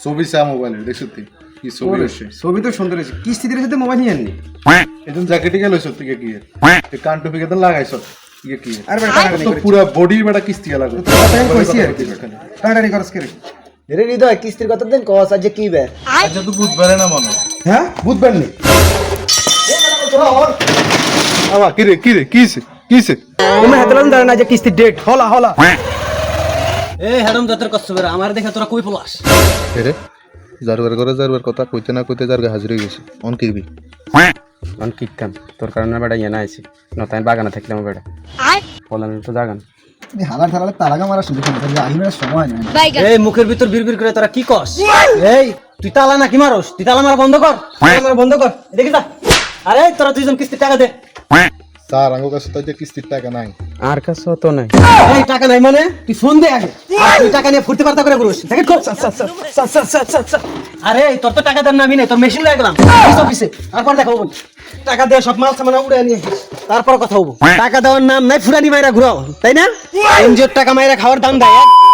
ছবি চা মোবাইলে দেখছো তুই কি ছবি আসে ছবি তো সুন্দর হয়েছে কিস্তিদের সাথে মোবাইল নিয়ে আননি এজন জ্যাকেটে গেল সত্যি কি এই কান টুপি কেন লাগাইছ কি আর বেটা টাকা তো পুরো বডি বেটা কিস্তি লাগবে কইছি আর কি টাকাটারি খরচ করে রে হৃদয় কিস্তির কথা দেন কস আজ কি বে আচ্ছা তো বুঝবারে না মনে হ্যাঁ বুঝবেন নি আমা কিছে তুমি হেতলাম দাঁড়া না যে কিস্তির ডেট হলা হলা এই হারাম জাতের কষ্টবের আমার দেখে তোরা কই পলাস রে যারবার কথা কইতে না কইতে যার হাজির হয়ে গেছে অন কিবি অন কিকাম তোর কারণে বেটা ইয়া না আইছি নতায় বাগানে থাকলাম বেটা বললাম তো জাগান হালার ঠালার তালাগা মারা শুধু আহিমের সময় নাই এই মুখের ভিতর বিড়বিড় করে তোরা কি কস এই তুই তালা নাকি মারস তুই তালা মারা বন্ধ কর তালা মারা বন্ধ কর দেখি যা আরে তোরা দুইজন কিস্তির টাকা দে স্যার আঙ্গো কাছে তো যে কিস্তির টাকা নাই আর কাছে তো নাই এই টাকা নাই মানে তুই ফোন দে আগে আর তুই টাকা নিয়ে ফুর্তি বার্তা করে ঘুরোস দেখে কর আরে তোর তো টাকা দেন না আমি নাই তোর মেশিন লাগিয়ে গেলাম অফিসে তারপর দেখাবো বল টাকা দিয়ে সব মাল সামান উড়ে নিয়ে আসিস তারপর কথা হবো টাকা দেওয়ার নাম নাই ফুরানি মাইরা ঘুরাও তাই না এনজিওর টাকা মাইরা খাওয়ার দাম দেয়